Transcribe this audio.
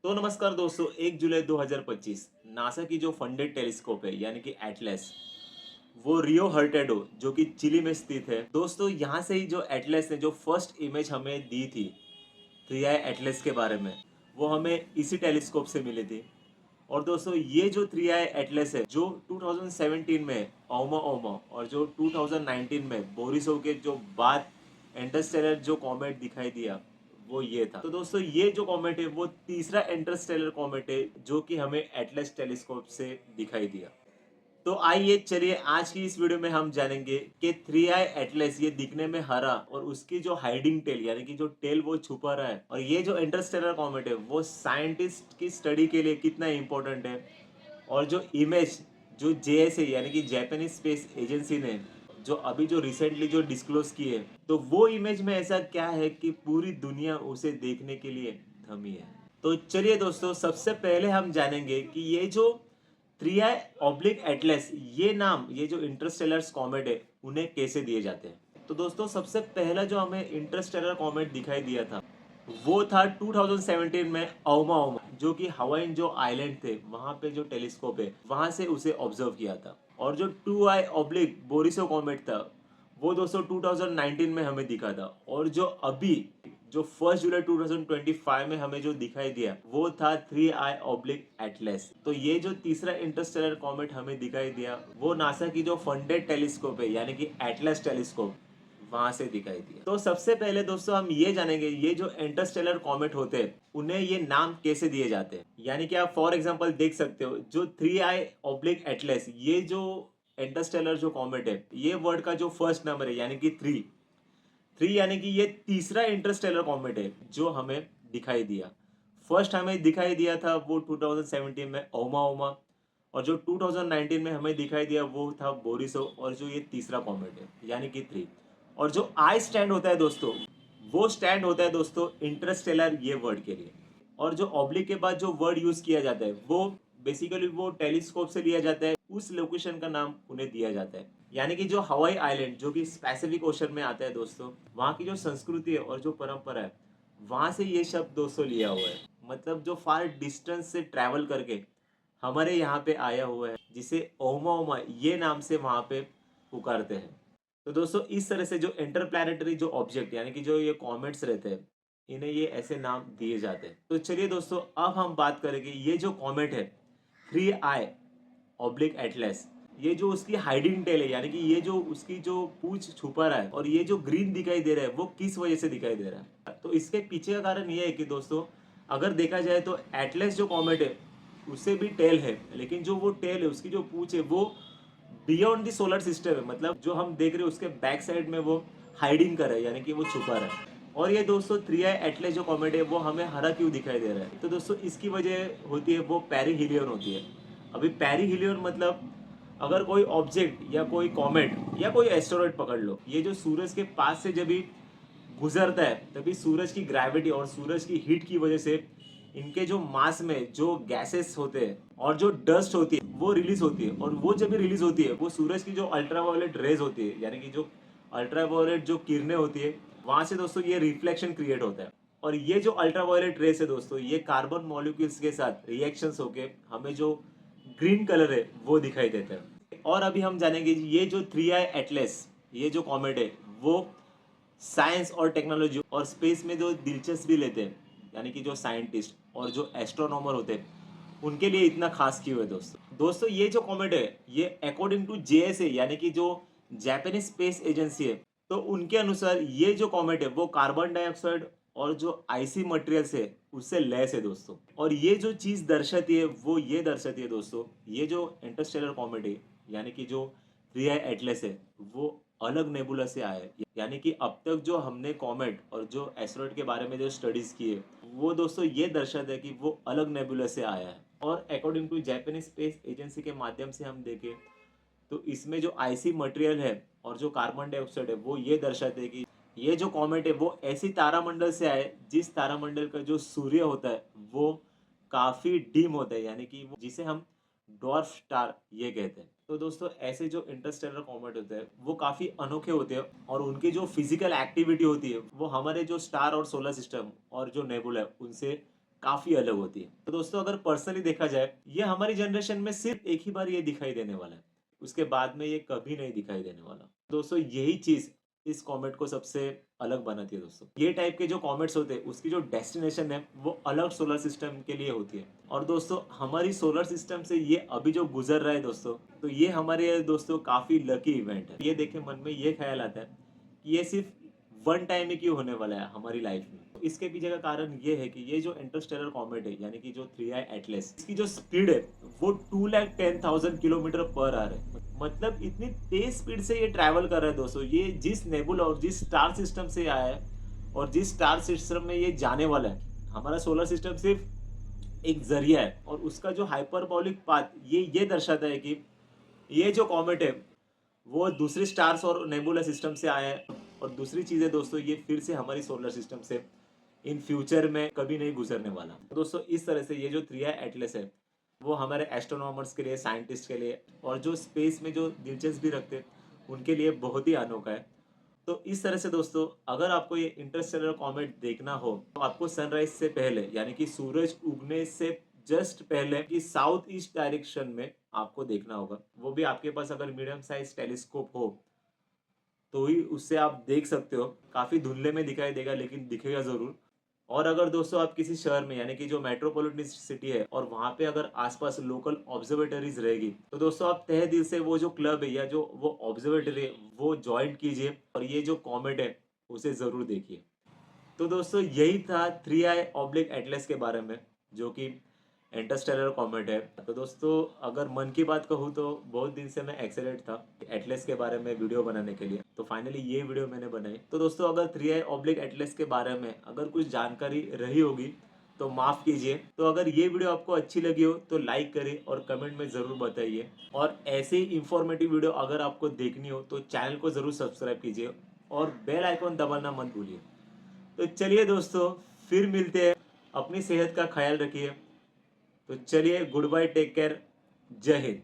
तो नमस्कार दोस्तों, 1 जुलाई 2025 नासा की जो फंडेड टेलीस्कोप है यानी कि एटलस, वो रियो हर्टेडो जो कि चिली में स्थित है। दोस्तों यहाँ से ही जो एटलस ने जो फर्स्ट इमेज हमें दी थी थ्री आई एटलस के बारे में, वो हमें इसी टेलीस्कोप से मिली थी। और दोस्तों ये जो थ्री आई एटलस है जो 2017 में ओमा ओमा और जो 2019 में बोरिसोव के जो बाद इंटरस्टेलर जो कॉमेट दिखाई दिया वो ये था। तो दोस्तों ये जो कॉमेट है वो तीसरा इंटरस्टेलर कॉमेट है जो कि हमें एटलस टेलीस्कोप से दिखाई दिया। तो आइए चलिए आज की इस वीडियो में हम जानेंगे कि थ्री आई एटलस ये दिखने में हरा और उसकी जो हाइडिंग टेल यानी कि जो टेल वो छुपा रहा है, और ये जो इंटरस्टेलर कॉमेट है वो साइंटिस्ट की स्टडी के लिए कितना इंपॉर्टेंट है। और जो इमेज जो जेएसए यानी कि जापानीज स्पेस एजेंसी ने जो अभी जो रिसेंटली जो डिस्क्लोज की है, तो वो इमेज में ऐसा क्या है कि पूरी दुनिया उसे देखने के लिए थमी है। तो चलिए दोस्तों, सबसे पहले हम जानेंगे कि ये जो थ्री आई ऑब्लिक एटलस ये नाम ये जो इंटरस्टेलर कॉमेट है उन्हें कैसे दिए जाते हैं। तो दोस्तों सबसे पहला जो हमें इंटरस्टेलर कॉमेट दिखाई दिया था वो था 2017 में ओमा ओमा, जो कि हवाइन जो आइलैंड थे वहां पे जो टेलीस्कोप है वहां से उसे ऑब्जर्व किया था। और जो टू आई ऑब्लिक बोरिसो कॉमेट था वो दोस्तों 2019 में हमें दिखा था। और जो अभी जो 1 जुलाई 2025 में हमें जो दिखाई दिया वो था थ्री आई ऑब्लिक एटलस। तो ये जो तीसरा इंटरस्टेलर कॉमेट हमें दिखाई दिया वो नासा की जो फंडेड टेलीस्कोप है यानी कि एटलस टेलीस्कोप वहां से दिखाई दिया। तो सबसे पहले दोस्तों हम ये जानेंगे ये जो इंटरस्टेलर कॉमेट होते हैं उन्हें ये नाम कैसे दिए जाते हैं। यानी कि आप फॉर एग्जांपल देख सकते हो जो थ्री आई ऑब्लिक एटलस ये जो इंटरस्टेलर जो कॉमेट है ये वर्ड का जो फर्स्ट नंबर है यानी कि थ्री थ्री यानी कि ये तीसरा इंटरस्टेलर कॉमेट है जो हमें दिखाई दिया। फर्स्ट हमें दिखाई दिया था वो 2017 में ओमा ओमा, और जो 2019 में हमें दिखाई दिया वो था बोरिसो, और जो ये तीसरा कॉमेट है यानी कि थ्री। और जो आई स्टैंड होता है दोस्तों वो स्टैंड होता है दोस्तों इंटरस्टेलर ये वर्ड के लिए। और जो ऑब्लिक के बाद जो वर्ड यूज किया जाता है वो बेसिकली वो टेलीस्कोप से लिया जाता है, उस लोकेशन का नाम उन्हें दिया जाता है। यानी कि जो हवाई आइलैंड जो कि पैसिफिक ओशन में आता है दोस्तों, वहाँ की जो संस्कृति है और जो परंपरा है वहाँ से ये शब्द दोस्तों लिया हुआ है। मतलब जो फार डिस्टेंस से ट्रैवल करके हमारे यहाँ पे आया हुआ है जिसे ओमा ओमा ये नाम से वहाँ पे पुकारते हैं। तो दोस्तों इस तरह से जो इंटरप्लैनेटरी जो ऑब्जेक्ट यानी कि जो ये कॉमेट्स रहते हैं इन्हें ये ऐसे नाम दिए जाते हैं। तो चलिए दोस्तों अब हम बात करेंगे ये जो कॉमेट है थ्री आई ऑब्लिक एटलस, ये जो उसकी हाइडिंग टेल है यानी कि ये जो उसकी जो पूंछ छुपा रहा है और ये जो ग्रीन दिखाई दे रहा है वो किस वजह से दिखाई दे रहा है। तो इसके पीछे का कारण ये है कि दोस्तों अगर देखा जाए तो एटलस जो कॉमेट है उससे भी टेल है, लेकिन जो वो टेल है उसकी जो पूंछ है वो बियॉन्ड द सोलर सिस्टम है। मतलब जो हम देख रहे हैं उसके बैक साइड में वो हाइडिंग कर रहा है यानी कि वो छुपा रहा है। और ये दोस्तों थ्री आई एटलस जो कॉमेट है वो हमें हरा क्यों दिखाई दे रहा है, तो दोस्तों इसकी वजह होती है वो पेरिहिलियन होती है। अभी पेरिहिलियन मतलब अगर कोई ऑब्जेक्ट या कोई कॉमेट या कोई एस्टेरॉइड पकड़ लो, ये जो सूरज के पास से जब भी गुजरता है तभी सूरज की ग्रेविटी और सूरज की हीट की वजह से इनके जो मास में जो गैसेस होते हैं और जो डस्ट होती है वो रिलीज होती है। और वो जब भी रिलीज होती है वो सूरज की जो अल्ट्रावायलेट रेज होती है यानी कि जो अल्ट्रावायलेट जो किरणें होती है वहां से दोस्तों ये रिफ्लेक्शन क्रिएट होता है। और ये जो अल्ट्रावायलेट रेस है दोस्तों ये कार्बन मॉलिक्यूल्स के साथ रिएक्शंस होके हमें जो ग्रीन कलर है वो दिखाई देता है। और अभी हम जानेंगे ये जो थ्री आई एटलस ये जो कॉमेट है वो साइंस और टेक्नोलॉजी और स्पेस में जो दिलचस्पी लेते हैं यानी कि जो साइंटिस्ट और जो एस्ट्रोनॉमर होते हैं उनके लिए इतना खास क्यों है दोस्तों ये जो कॉमेट है ये अकॉर्डिंग टू जेएसए यानी कि जो जापानीज स्पेस एजेंसी है, तो उनके अनुसार ये जो कॉमेट है वो कार्बन डाइऑक्साइड और जो आइसी मटेरियल्स है उससे लैस है दोस्तों। और ये जो चीज दर्शाती है वो ये दर्शाती है दोस्तों ये जो इंटरस्टेलर कॉमेट है यानी कि जो थ्री आई एटलस है वो अलग नेबुला से आया है। यानी कि अब तक जो हमने कॉमेट और जो एस्ट्रॉइड के बारे में जो स्टडीज की है वो दोस्तों ये दर्शाता है कि वो अलग नेबुला से आया है। और according to Japanese space agency के माध्यम से हम देखें तो इसमें जो आईसी मटेरियल है और जो कार्बन डाइऑक्साइड है वो ये दर्शाते हैं कि ये जो कॉमेट है वो ऐसी तारामंडल से आए जिस तारामंडल का जो सूर्य होता है वो काफी डीम होता है यानी कि वो जिसे हम डॉर्फ स्टार ये कहते हैं। तो दोस्तों ऐसे जो इंटरस्टेलर कॉमेट होते हैं वो काफी अनोखे होते हैं और उनकी जो फिजिकल एक्टिविटी होती है वो हमारे जो स्टार और सोलर सिस्टम और जो नेबुला है उनसे काफी अलग होती है। तो दोस्तों अगर पर्सनली देखा जाए, ये हमारी जनरेशन में सिर्फ एक ही बार ये दिखाई देने वाला है, उसके बाद में ये कभी नहीं दिखाई देने वाला। दोस्तों यही चीज इस कॉमेट को सबसे अलग बनाती है। दोस्तों ये टाइप के जो कॉमेट्स होते हैं उसकी जो डेस्टिनेशन है वो अलग सोलर सिस्टम के लिए होती है। और दोस्तों हमारी सोलर सिस्टम से ये अभी जो गुजर रहा है दोस्तों, तो ये हमारे दोस्तों काफी लकी इवेंट है। ये देखे मन में ये ख्याल आता है कि ये सिर्फ वन टाइम ही क्यों होने वाला है हमारी लाइफ में। तो इसके पीछे का कारण ये है कि ये जो इंटरस्टेलर कॉमेट है यानी कि जो 3i एटलस, इसकी जो स्पीड है वो 2,10,000 किलोमीटर पर आवर है। मतलब इतनी तेज स्पीड से ये ट्रैवल कर रहा है दोस्तों। ये जिस नेबुला और जिस स्टार सिस्टम से आया है और जिस स्टार सिस्टम में ये जाने वाला है, हमारा सोलर सिस्टम सिर्फ एक जरिया है। और उसका जो हाइपरबॉलिक पाथ ये दर्शाता है कि ये जो कॉमेट है वो दूसरी स्टार्स और नेबुला सिस्टम से आया है। और दूसरी चीज़ है दोस्तों, ये फिर से हमारी सोलर सिस्टम से इन फ्यूचर में कभी नहीं गुजरने वाला। तो दोस्तों इस तरह से ये जो 3i एटलस है वो हमारे एस्ट्रोनॉमर्स के लिए, साइंटिस्ट के लिए और जो स्पेस में जो दिलचस्पी रखते हैं उनके लिए बहुत ही अनोखा है। तो इस तरह से दोस्तों अगर आपको ये इंटरस्टेलर कॉमेट देखना हो तो आपको सनराइज से पहले यानी कि सूरज उगने से जस्ट पहले कि साउथ ईस्ट डायरेक्शन में आपको देखना होगा। वो भी आपके पास अगर मीडियम साइज टेलीस्कोप हो तो ही उससे आप देख सकते हो। काफ़ी धुंधले में दिखाई देगा लेकिन दिखेगा ज़रूर। और अगर दोस्तों आप किसी शहर में यानी कि जो मेट्रोपॉलिटन सिटी है और वहाँ पे अगर आसपास लोकल ऑब्जर्वेटरीज रहेगी तो दोस्तों आप तहे दिल से वो जो क्लब है या जो वो ऑब्जर्वेटरी है वो ज्वाइन कीजिए और ये जो कॉमेट है उसे ज़रूर देखिए। तो दोस्तों यही था 3i ऑब्लिक एटलस के बारे में, जो कि इंटरस्टेलर कॉमेट है। तो दोस्तों अगर मन की बात कहूँ तो बहुत दिन से मैं एक्साइटेड था एटलस के बारे में वीडियो बनाने के लिए, तो फाइनली ये वीडियो मैंने बनाई। तो दोस्तों अगर 3i ऑब्लिक एटलस के बारे में अगर कुछ जानकारी रही होगी तो माफ़ कीजिए। तो अगर ये वीडियो आपको अच्छी लगी हो तो लाइक करें और कमेंट में ज़रूर बताइए। और ऐसे ही इंफॉर्मेटिव वीडियो अगर आपको देखनी हो तो चैनल को ज़रूर सब्सक्राइब कीजिए और बेल आइकॉन दबाना मत भूलिए। तो चलिए दोस्तों फिर मिलते हैं। अपनी सेहत का ख्याल रखिए। तो चलिए गुड बाय, टेक केयर, जय हिंद।